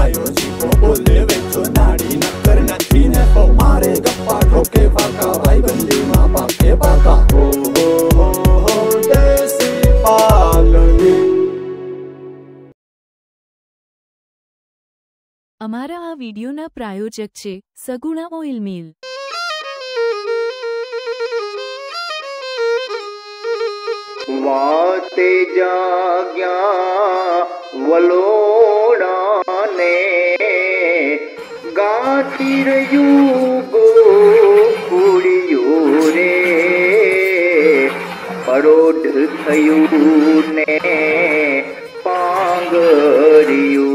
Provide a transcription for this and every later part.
ભાઈઓ જીકો બોલે વેચો નાડી નક્કર નથી ને તો મારે ગપ્પા ઠોકે ફાકા ભાઈ બંદીમાં પાકે પાકા હો દેશી પાલડી। અમારા આ વિડિયોના પ્રાયોજક છે સગુણા ઓઇલ મિલ। વાતે જાગ્યા વલોડાને ગાતી રહ્યું ગોકુળિયું રે પરોઢ થયું ને પાંગરિયું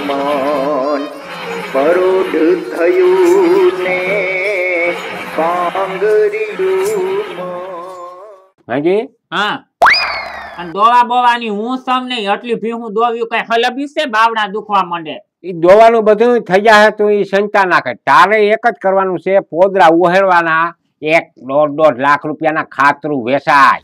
માન પરોઢ થયું ને પાંગરિયું માન। હાજી હા અને દોવા બોવાની હું સમ નહીં આટલી ભીહું દોવ્યું કઈ હલબી છે બાવડા દુખવા માંડે। ઈ દોવાનું બધું થઈ જાય તો ઈ સંતા નાખે તારે એક જ કરવાનું છે પોદરા ઉહેરવાના 1.5 લાખ રૂપિયાના ખાતરું વેચાય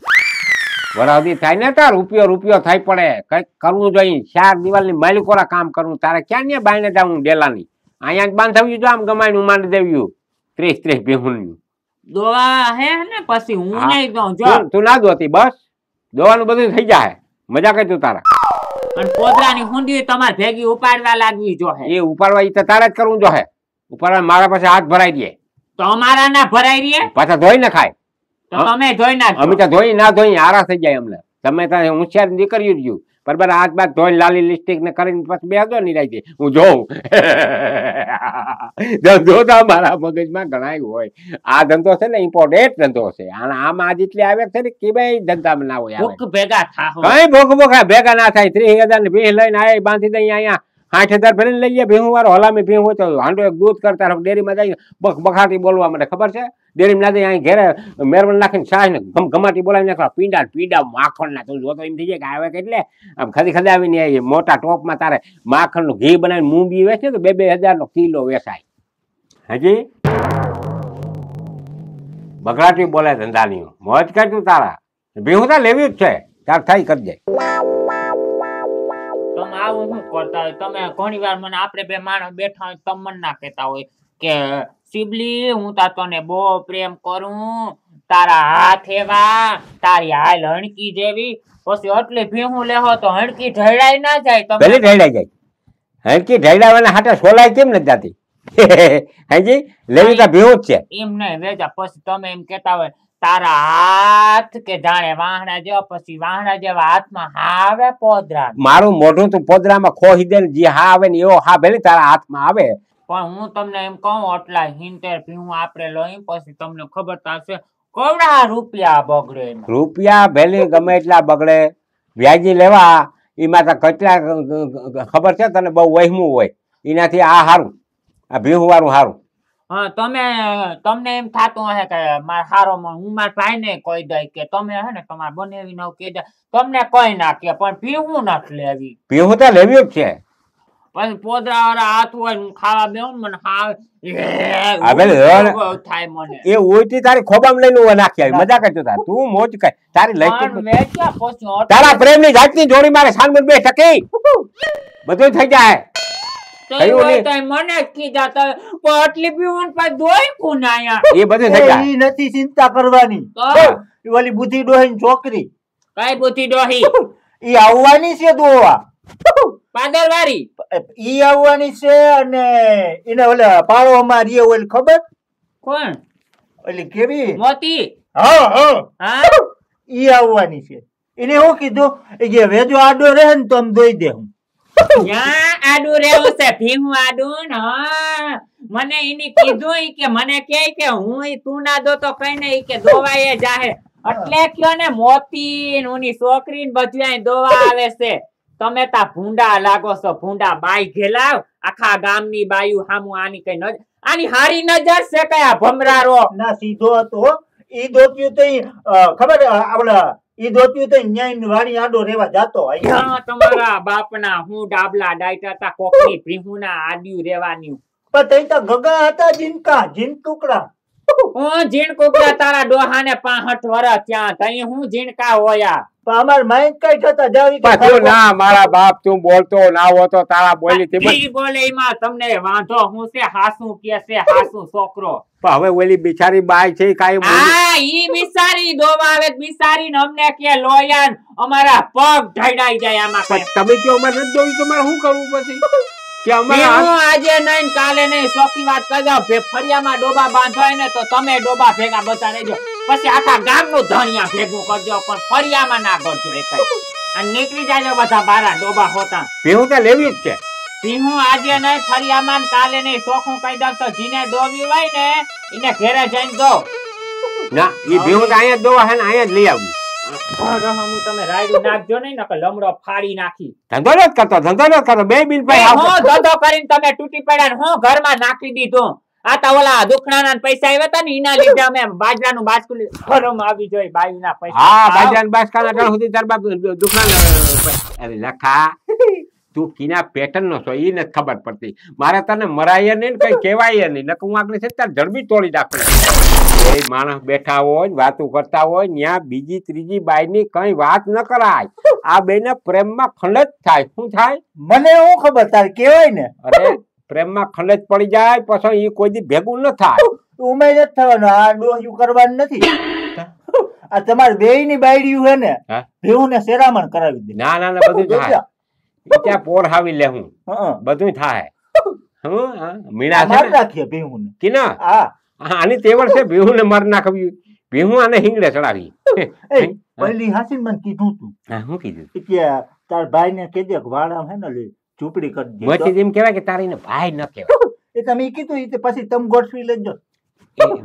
વરાવદી થાય ને તાર રૂપિયો થઈ પડે કઈક કરવું જોઈએ 4 દિવાલની માલિકોરા કામ કરવું તારે ક્યાં ને બાઈને જાવું ડેલાની અહીંયા જ બાંધવ્યું જો આમ ગમાઈને માંડી દેવ્યું 30 ભીહુંનું દોવા હે ને પછી હું નહીં દઉં જો તું ના દોતી બસ દોવાનું બધું થઈ જાય મજા કઈ તું તારા અને પોદરાની હુંડી તમારે ભેગી ઉપાડવા લાગવી જોહે એ ઉપાડવા ઈ તો તારે જ કરવું જોહે ઉપાડવા મારા પાસે હાથ ભરાઈ દે તમારા ના ભરાઈ રે પાછા ધોઈ ન ખાય તો તમે ધોઈ નાખો અમે તો ધોઈ ના ધોઈ આરા થઈ જાય અમને તમે તો હોશિયાર નીકળ્યું રહ્યું બરાબર હાથ બાદ ધોઈ લાલી લિપસ્ટિક ને કરીને પછી બેસો ની રાઈ હું જોઉં ધંધો તો મારા મગજમાં ઘણા હોય આ ધંધો છે ને ઇમ્પોર્ટન્ટ ધંધો છે અને આમાં જેટલી આવે છે ને કે ભાઈ ધંધામાં ના હોય ભૂખ ભેગા થાહો કઈ ભૂખ ભેગા ના થાય 30,000 ની ભેહ લઈને આ બાંધી દઈ અહીંયા 60,000 ભરીને લઈએ ભેહું વાળો હલામી ભેહું હોય તો હાંડો એક દૂધ કરતા ડેરીમાં જઈને બખાટી બોલવા માટે ખબર છે ડેરીમાં ના દઈ અહીં ઘેરે મેરવણ નાખીને છાશ ને ઘમાટી બોલાવી નાખવા પીડા માખણ ના તું જોતો એમ થઈ જાય કે આવે એટલે આમ ખદી આવીને મોટા ટોપમાં તારે માખણ નું ઘી બનાવીને મૂંબી વેચે તો 2,000 નો કિલો વેચાય હજી બગડાટી બોલે ધંધાની મોજ કર તું તારા ભેહું તો લેવી જ છે તાર થઈ કરજે તમે આવું શું કરતા હોય તમે ઘણી વાર મને આપણે બે માણસ બેઠા હોય તમને ના કહેતા હોય કે શિબલી હું તા તને બહુ પ્રેમ કરું તારા હાથ એવા તારી હાલ હણકી જેવી પછી એટલે ભીહું લેહો તો હણકી ઢળાઈ ના જાય તમે ભલે ઢળાઈ જાય હણકી ઢળાવાના હાટે સોલાય કેમ નથી જાતી હાજી લેવી તો ભીહું જ છે એમ નહીં વેજા પછી તમે એમ કેતા હોય તારા હાથ કે જાણે વાહણા જેવા પછી વાહણા જેવા હાથમાં આવે પોદરા મારું મોઢું તું પોદરામાં ખોહી દે જે હા આવે ને એવો હા ભલે તારા હાથમાં આવે પણ હું તમને એમ કહું આટલા 70 ભીહું આપણે લઈ પછી તમને ખબર થશે કવડા રૂપિયા બગડે રૂપિયા ભલે ગમે એટલા બગડે વ્યાજી લેવા એમાં તો કેટલા ખબર છે તને બહુ વહેમું હોય એનાથી આ સારું આ ભીહું વાળું સારું હા તમને એમ થાતું હશે કે મારા હારો હું મારા ભાઈને કહી દઈ કે તમે હે ને તમારે બનેવી નવ કહી દે તમને કઈ ના કે પણ ભીહું નથી લેવી ભીહું તો લેવી જ છે પછી પોદરા વાળા હાથ હોય ખાવા બેહું મને થાય મને એ ઉલટી તારી ખોબામાં લઈને નાખી આવી મજા કરતો તાર તું મોજ કર તારી લઈ તારા પ્રેમની જાતની જોડી મારે સાનમુન બે ટકી બધું થઈ જાય મને કીધા આટલી પીવું દોઈ કુનાયા એ બધું થઈ જાય ઈ નથી ચિંતા કરવાની ઓલી બુદ્ધિ ડોહી છોકરી કઈ બુદ્ધિ ડોહી ઈ આવવાની છે દોવા પાદરવારી ઈ આવવાની છે અને એને ઓલા પાળો મારી ઓલી ખબર કોણ ઓલી કેવી મોતી હા ઈ આવવાની છે એને હું કીધું કે વેજો આડો રહે ને તો આમ દોઈ દે હું આડું રેવું છે ભીહું આડું મને એની કીધું કે મને કે હું તું ના દો તો કઈ નઈ કે દોવાય જાહે એટલે કયો ને મોતી ઉની છોકરી ને બધું દોવા આવે છે તમે તા ભૂંડા લાગો છો ભૂંડા બાઈ ઘેલાવ આખા ગામની બાયું હામું આની કઈ નજર આની હારી નજર છે કયા ભમરારો ના સીધો હતો ઈ દોત્યું તો ખબર આપડા ઈ દોત્યું તો ન્યાય વાણી આડો રેવા જાતો તમારા બાપના હું ડાબલા ડાયટા તા કોકની ભીહુના આડ્યું રેવાની પણ તઈ તો ગગા હતા જીનકા જીન ટુકડા હું ઝીણકુકડા તારા ડોહાને 65 વર્ષ ત્યાં તઈ હું ઝીણકા હોયા પણ અમાર માઇન્ડ કઈ થતા જાવી કે પાછું ના મારા બાપ તું બોલતો ના હોતો તારા બોલી તે ઈ બોલે એમાં તમને વાંધો હું છે હાસુ કે છે હાસુ છોકરો હવે ઓલી બિચારી બાઈ છે કાઈ આ ઈ બિચારી દોવા આવે બિચારી ને અમને કે લોયાન અમારા પગ ઢાડાઈ જાય આમાં કઈ તમે કયો અમારે નથી જોયું તમારે શું કરવું પછી કે અમારે હું આજે નહીં કાલે નહીં સોખી વાત કરી દઉં ફળિયામાં ડોબા બાંધવાય ને તો તમે ડોબા ભેગા બતા રહેજો પછી આખા ગામનું ધણિયા ભેગું કરજો પણ ફળિયામાં ના કરજો એકાઈ અને નીકળી જાજો બધા બારા ડોબા હોતા ભેહું તો લેવી જ છે સિંહું આજે નહીં ફળિયામાં કાલે નહીં સોખું કહી દઉં તો જીને ડોબી હોય ને એને ઘેરે જઈને દો ના ઈ ભેહું તો અહીંયા જ દોવા છે ને અહીંયા જ લઈ આવું તમે રાયડું નાખજો નહીં નકર લમડો ફાડી નાખી ધંધો ન કરતો બે બિલ ભાઈ હું ધંધો કરીને તમે તૂટી પડ્યા ને હું ઘરમાં નાખી દીધું આ તા ઓલા દુખણાના પૈસા આવ્યા હતા ને એના લીધે અમે બાજરાનું બાસ્કુલ ઘરમાં આવી જોઈ બાયુના પૈસા હા બાજરાના બાસ્કાના ટાણ સુધી તાર બાપ દુખણા અરે લખા તું કીના પેટર્ન નો છો ઈ નથી ખબર પડતી મારે તને મરાય નહીં કઈ કહેવાય નહીં નકર હું આગળ છે તાર જડબી તોડી નાખું એ માણસ બેઠા હોય વાતો કરતા હોય ત્યાં બીજી ત્રીજી બાઈની કઈ વાત ન કરાય આ બેને પ્રેમમાં ખંડ જ થાય શું થાય મને શું ખબર તાર કેવાય ને અરે પ્રેમમાં ખંડ જ પડી જાય પછી એ કોઈ દી ભેગું ન થાય ઉમેર જ થવાનું આ ડોહ્યું કરવાનું નથી આ તમારે બેય ની બાયડીયું હે ને ભેહું ને શેરામણ કરાવી દે ના ના બધું થાય ત્યાં પોર હાવી લે હું બધું થાય મીણા છે રાખીએ ભેહું ને કે ના આની તેવડ છે ભેહું ને માર નાખવ્યું ભેહું આને હિંગડે ચડાવી પહેલી હાસીન મને કીધું તું શું કીધું કે તાર ભાઈ ને કહેજે વાળા હે ને લે ઝૂંપડી કરી દે મોચી એમ કહેવાય કે તારી ને ભાઈ ન કહેવાય એ તમે કીધું એ પછી તમે ગોઠવી લેજો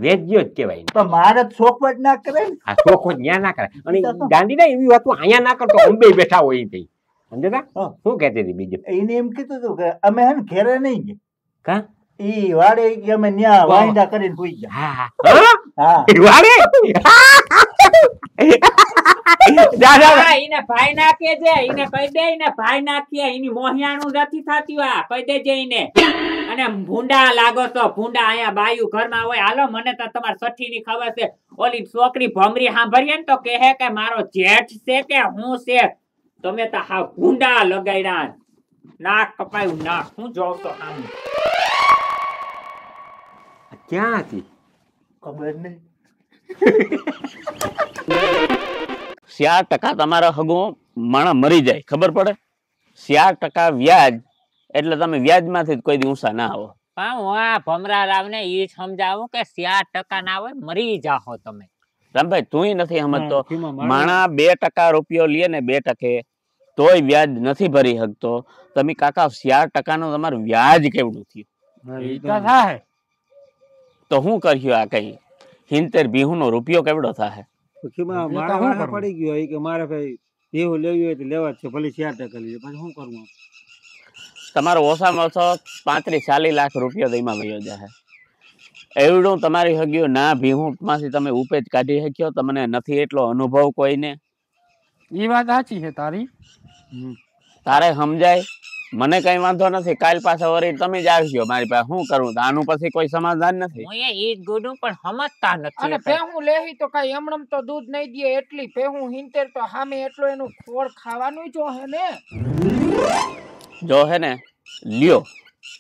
વેચ્યો જ કહેવાય પણ મારે શોખવટ ના કરે આ શોખો ન્યા ના કરે અને ગાંધી ના એવી વાતો અહીંયા ના કરતો અંબે બેઠા હોય થઈ સમજ્યા શું કહેતી હતી બીજું એને એમ કીધું હતું કે અમે હે ને ઘેરે નહીં ગયા કા ઈ વાડે કે અમે ન્યા વાંડા કરીને સુઈ ગયા હા વાડે એને ભાઈ નાખે છે એને કહી દે એને ભાઈ નાખીએ એની મોહિયાણું નથી થતી આ કહી દેજે એને અને ભૂંડા લાગો તો ભૂંડા અહીંયા બાયુ ઘરમાં હોય હાલો મને તો તમારી સઠ્ઠી ની ખબર છે ઓલી છોકરી ભમરી સાંભળીએ ને તો કહે કે મારો જેઠ છે કે હું છે તમે તો હા ભૂંડા લગાડ્યા નાક કપાયું નાક હું જોઉં તો આમ ક્યાં હતી ખબર નહીં 4% તમારા હગો માણા મરી જાય ખબર પડે 4% વ્યાજ એટલે તમે વ્યાજમાંથી કોઈ દી ઊંચા ના આવો પણ હું આ ભમરા રાવને ઈ સમજાવું કે 4% ના હોય મરી જાઓ તમે રામભાઈ તું નથી સમજતો માણા 2% રૂપિયો લે ને 2% તોય વ્યાજ નથી ભરી શકતો તમે કાકા 4% નું તમારું વ્યાજ કેવડું થયું તો શું કર્યું આ કઈ 70 બીહું નો રૂપિયો કેવડો થાય પડી ગયો કે મારે ભાઈ દેવું લેવી હોય તો લેવા જ છે ભલે 4% લઈએ પછી શું કરવું તમારો ઓછામાં ઓછો 35-40 લાખ રૂપિયા દઈમાં વયો જાય એવડું તમારી હગ્યું ના ભીહું માંથી તમે ઉપેજ કાઢી શક્યો તમને નથી એટલો અનુભવ કોઈને એ વાત સાચી છે તારી તારે સમજાય મને કઈ વાંધો નથી કાલ પાછા વળી તમે જ આવજો મારી પાસે શું કરવું આનું પછી કોઈ સમાધાન નથી હું એ જ ગોડું પણ સમજતા નથી અને ભેહું લેહી તો કઈ એમણમ તો દૂધ નહીં દે એટલી ભેહું 70 તો સામે એટલો એનું ખોળ ખાવાનું જો હે ને જો હે ને લ્યો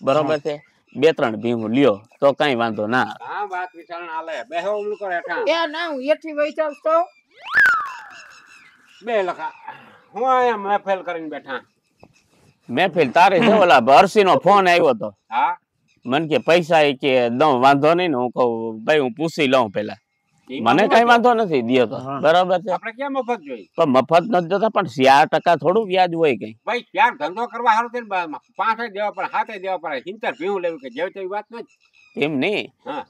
બરોબર છે 2-3 ભીહું લ્યો તો કઈ વાંધો ના આ વાત વિચારણા હાલે બેહો ઉલું કરે ઠા એ ના હું એથી વઈ જાવ તો બે લખા હું આયા મહેફિલ કરીને બેઠા મહેફિલ તારે છે ઓલા હર્ષી નો ફોન આવ્યો તો હા મને કે પૈસા એ કે દઉં વાંધો નહીં ને હું કહું ભાઈ હું પૂછી લઉં પેલા મને કઈ વાંધો નથી દિયો તો બરાબર છે આપણે ક્યાં મફત જોઈ પણ મફત નથી જોતા પણ 4% થોડું વ્યાજ હોય કઈ ભાઈ ક્યાં ધંધો કરવા હારું તે 5 દેવા પડે 7 દેવા પડે 70 ભીહું લેવું કે જેવી તેવી વાત નથી એમ નહીં હા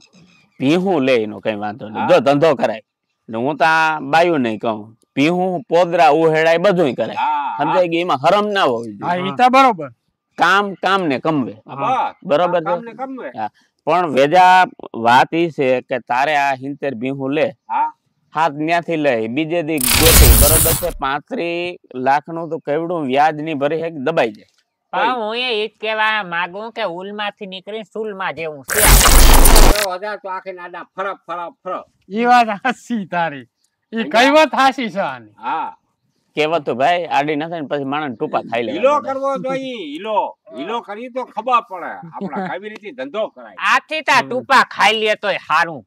ભીહું લે એનો કઈ વાંધો નહીં જો ધંધો કરાય ને હું તો બાયું નહીં કહું ભીહું પોદરા ઉહેડાય બધું કરાય સમજાય કે એમાં હરમ ના હોય બરોબર કામ ને કમવે બરોબર છે કમવે પણ વેજા વાત ઈ છે કે તારે આ 70 ભીહું લે હાથ ન્યાથી લે બીજે દી ગોતી બરોબર છે 35 લાખ નું તો કેવડું વ્યાજ ની ભરી હે દબાઈ જાય પણ હું એ જ કહેવા માંગુ કે ઉલમાંથી નીકળીને સુલમાં જેવું છે. હજાર તો આખી નાડા ફરક ફરક ફરક. ઈ વાત હાસી તારી. ઈ કઈ વાત હાસી છે આની. હા કેવત તો ભાઈ આડી ના થાય ને પછી માણસ ટૂંપા ખાઈ લે. હીલો કરવો જોઈએ, હીલો કરી તો ખબર પડે આપણા કેવી રીતે ધંધો કરાય. આથી તા ટૂંપા ખાઈ લે તોય હારું.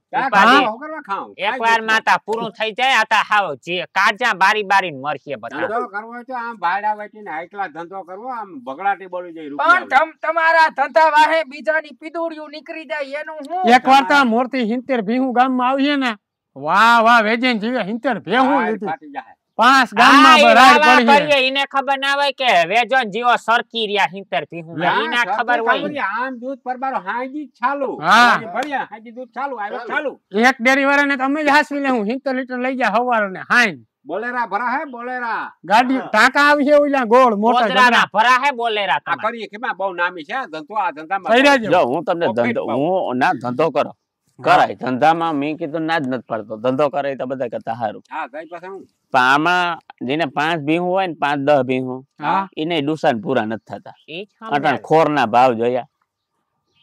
એકવાર માં તા પૂરું થઈ જાય આ તા હાવ જે કાજા બારી બારી મરશે બધા. ધંધો કરવો હોય તો આમ ભાડા વેચીને એકલા ધંધો કરવો, આમ બગડાટી બોલી જાય પણ રૂપિયા. તમારા ધંધા વાહે બીજાની પીદુડિયું નીકળી જાય એનું હું એકવાર તો આ મોરથી 70 ભીહું ગામમાં આવીએ ને, વાહ વાહ વેજેન જીવે 70 ભેહું લીધી. ફાટી જાય. 5 ગામમાં બરાડ પડી છે. કરીએ ઈને ખબર ના હોય કે વેજન જીવો સરકી રહ્યા 70 ભીહું ઈને ખબર હોય. આમ દૂધ પરબારો હાજી ચાલુ. હા. ભર્યા હાજી દૂધ ચાલુ આવ્યો ચાલુ. એક ડેરી વાળાને તો અમે જ હાસવી લેવું 70 લીટર લઈ જાય હવારને હાઈ બોલેરા ભરા હે બોલેરા. ગાડી ટાંકા આવી છે ઓલા ગોળ મોટા ગોદરાના ભરા હે બોલેરા આ તમારે. કરીએ કેમાં બહુ નામી છે ધંધો. આ ધંધામાં કઈ રહેજો. જો હું તમને ધંધો હું ના ધંધો કરો કરાય ધંધામાં મેં કીધું ના જ નથી પડતો. ધંધો કરે તો બધા કરતા સારું. હા કઈ પાસે હું પણ આમાં જેને 5 ભીહું હોય ને 5-10 ભીહું હા. એને ડુસાન પૂરા નથી થતા. ઈ જ અટાણ સમજાય. ખોરના ભાવ જોયા.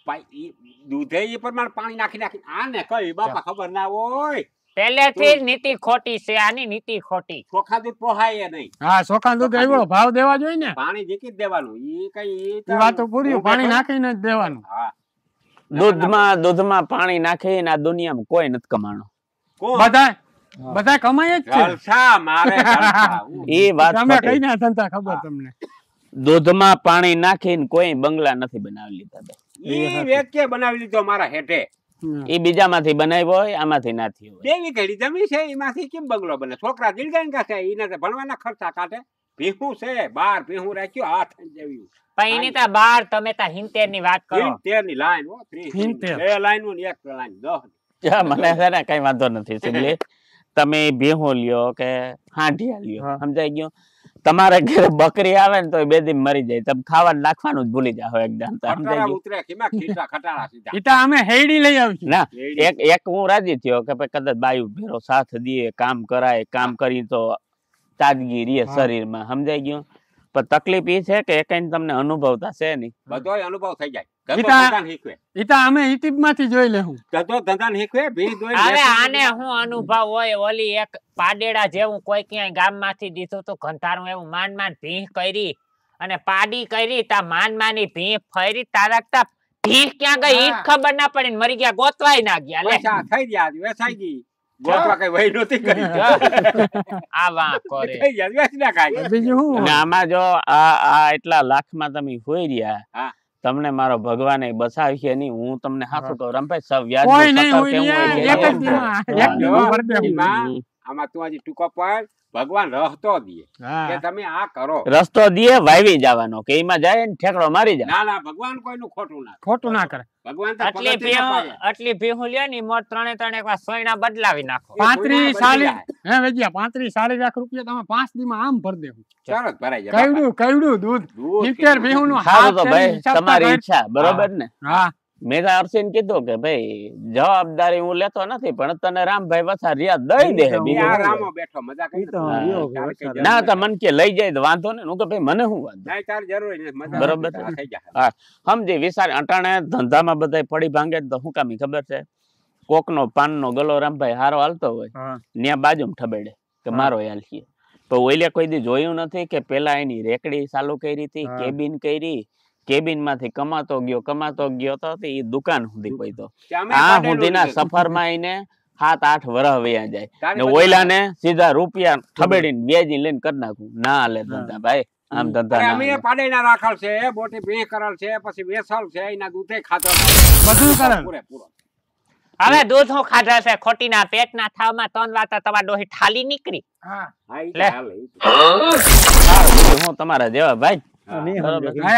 ભાઈ ઈ દૂધે ઈ પ્રમાણે પાણી નાખી નાખી આને કઈ બાપા ખબર ના હોય. પહેલેથી જ નીતિ ખોટી છે આની નીતિ ખોટી. ચોખા દૂધ પોહાય નહીં. હા ચોખા દૂધ એવો ભાવ દેવા જોઈએ ને. પાણી જીકી જ દેવાનું. ઈ કઈ ઈ એ વાતો પૂરી પાણી નાખીને જ દેવાનું. હા દૂધમાં પાણી નાખીને આ દુનિયામાં કોઈ નથી કમાણો. કોણ બધા કમાય જ છે. જલસા મારે જલસા. એ વાત તમે ખોટી. કઈ ના ધંધા ખબર તમને. દૂધમાં પાણી નાખીને કોઈ બંગલા નથી બનાવી લીધા. ઈ વેચે બનાવી લીધો મારા હેઠે. એ બીજામાંથી બનાવ્યો હોય આમાંથી ના થયો હોય. દેવી ઘડી જમી છે એમાંથી કેમ બંગલો બને? છોકરા દિલગાન કાશે એના તો ભણવાના ખર્ચા કાઢે. ભીહું છે 12 ભીહું રાખ્યું હાથ જેવી. પણ એની તા 12 તમે તા 70 ની વાત કરો. 70 ની લાઈન હો 30 બે લાઈન ને એક લાઈન 10. જા, મને છે ને કઈ વાંધો નથી સિમલી. તમે ભેહું લ્યો કે હાંડિયા લ્યો સમજાઈ ગયો. તમારે ઘરે બકરી આવે ને તો બે દિન મરી જાય. તમે ખાવાનું નાખવાનું જ ભૂલી જાઓ એકદમ. સમજાઈ ગયું? ઉતરે કેમાં ખીટા ખટાડા સીધા. ઈ તો અમે હેડી લઈ આવીશું. ના એક હું રાજી થયો કે ભાઈ કદાચ બાયુ ભેરો સાથ દે કામ કરાય કામ કરી તો તાજગી રહે શરીરમાં. સમજાઈ ગયું? પણ તકલીફ એ છે કે એકાઈ તમને અનુભવ થશે નહીં. બધોય અનુભવ થઈ જાય. ઈ તો અમે યુટ્યુબ માંથી જોઈ લેવું. ધંધા શીખવે ભી દોઈ. હવે આને હું અનુભવ હોય ઓલી એક પાડેડા જેવું કોઈ ક્યાંય ગામ માંથી દીધું તો ઘંટારું એવું માન ભીહ કરી અને પાડી કરી તા માની ભીહ ફરી તારકતા ભીહ ક્યાં ગઈ ઈ જ ખબર ના પડી ને મરી ગયા ગોતવાય ના ગયા. લે પૈસા થઈ ગયા વેચાઈ ગઈ. ગોતવા કઈ વહી નહોતી કરી. આ વાં કરે થઈ ગયા વેચ ના ખાય. બીજું શું અને આમાં જો આ એટલા લાખમાં તમે હોઈ રહ્યા હા. તમને મારો ભગવાને બસાવી છે નહીં. હું તમને હાથું કહું રમભાઈ સબ વ્યાજ કોઈ નહીં હોય એક જ દીમાં એક દીમાં ભરી દેવું. આમાં તું હજી ટૂંકો પડ ભગવાન રસ્તો દે કે તમે આ કરો. રસ્તો દે વાવી જવાનો કે એમાં જાય ને ઠેકડો મારી જાય. ના ના ભગવાન કોઈનું ખોટું ના ખોટું ના કરે. ભગવાન તો આટલી ભીહું લ્યો ને મોર 3 એકવાર સોયણા બદલાવી નાખો. 35-40 લાખ રૂપિયા તમે 5 દીમાં આમ ભરી દેવું. સરસ ભરાઈ જાય. કઈડું દૂધ 70 ભીહું નું સારું તો ભાઈ તમારી ઈચ્છા બરોબર ને. હા મેં તો અર્શીને કીધું કે ભાઈ જવાબદારી હું લેતો નથી પણ તને રામભાઈ વસા રિયા દઈ દે. આ રામો બેઠો મજા કરી. ના તો મન કે લઈ જાય તો વાંધો ને. હું કે ભાઈ મને શું વાંધો. નહીં તાર જરૂર નથી મજા બરોબર થઈ જાય. હા સમજી વિચાર અટાણે ધંધામાં બધા પડી ભાંગે તો શું કામી ખબર છે? કોકનો પાનનો ગલો રામભાઈ હારો હાલતો હોય ત્યાં બાજુમાં ઠબેડે કે મારો હાલશે. તો ઓઈલે કોઈ દી જોયું નથી કે પેલા એની રેકડી ચાલુ કરી હતી કેબિન કરી કેબિન માંથી કમાતો ગયો તો એ દુકાન સુધી પહોંચ્યો. આ સુધીના સફરમાં એને 7-8 વર્ષ વયા જાય ને ઓઈલાને સીધા રૂપિયા ઠબેડીને વ્યાજી લઈને કરી નાખું. ના હાલે ધંધા ભાઈ. આમ ધંધા અમે પાડેના રાખલ છે બોટી ભેં કરેલ છે પછી વેસલ છે એના દૂધે ખાતો બધું કરે પૂરેપૂરો. હવે દૂધ હું ખાધા છે ખોટી ના પેટ ના થાવમાં 3 વાર તમારા ડોહી ઠાલી નીકળી. હું તમારા જેવા ભાઈ.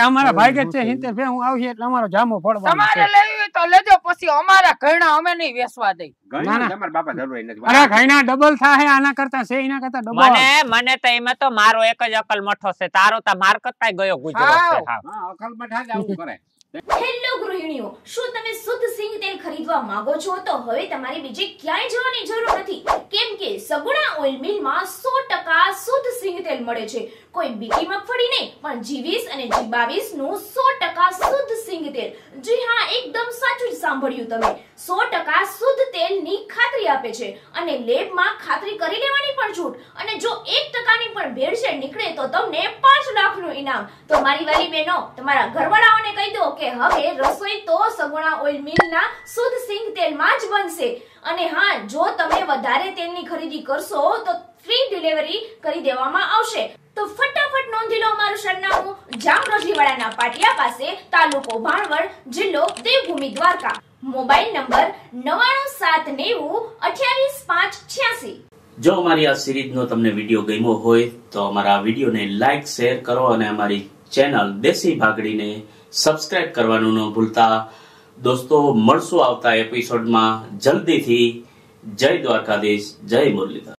અમારા ભાઈ જ છે 70 ભે હું આવી એટલે અમારો જામો ફળવાનો તમારે લેવી તો લેજો પછી અમારા ઘણા અમે નહીં વેચવા દઈ. તમારા બાપા જરૂર નથી. અરે ઘણા ડબલ થાય આના કરતા છે એના કરતા ડબલ. મને તો એમાં તો મારો એક જ અકલ મઠો છે. તારો તો માર કરતા ગયો ગુજરો છે. હા અકલ મઠા જ આવું કરે. હેલો ગૃહિણીઓ, શું તમે શુદ્ધ સિંગ તેલ ખરીદવા માંગો છો? તો હવે તમારે બીજે ક્યાંય જવાની જરૂર નથી, કેમ કે સગુણા ઓઇલ મિલમાં 100% શુદ્ધ સિંગ તેલ મળે છે. કોઈ બીટી મગફળી નહીં, પણ G20 અને G22 નું 100% શુદ્ધ સિંગ તેલ. જી હા, એકદમ સાચું જ સાંભળ્યું તમે. 100% શુદ્ધ તેલની ખાતરી આપે છે અને લેબમાં ખાતરી કરી લેવાની પણ છૂટ. અને જો 1% પણ ભેળસેળ નીકળે તો તમને 5 લાખનું ઇનામ. તો મારી વાલી બહેનો, તમારા ઘરવાળાઓને કહી દો કે હવે રસોઈ તો સગુણા ઓઇલ મિલના શુદ્ધ સિંગ તેલમાં જ બનશે. અને હા, જો તમે વધારે તેલની ખરીદી કરશો તો ફ્રી ડિલિવરી કરી દેવામાં આવશે. તો ફટાફટ નોંધી લો અમારું સરનામું: જામરોજીવાડાના પાટિયા પાસે, તાલુકો ભાણવડ, જિલ્લો દેવભૂમિ દ્વારકા. Mobile number 9979028586. જો અમારી આ સિરીઝનો તમને વિડીયો ગમ્યો હોય તો અમારા આ વિડીયોને લાઈક, શેર કરો અને અમારી ચેનલ દેશી ભાગડીને સબસ્ક્રાઇબ કરવાનું ન ભૂલતા. દોસ્તો, મળશું આવતા એપિસોડમાં જલ્દીથી. જય દ્વારકાધીશ, જય મુરલીધર.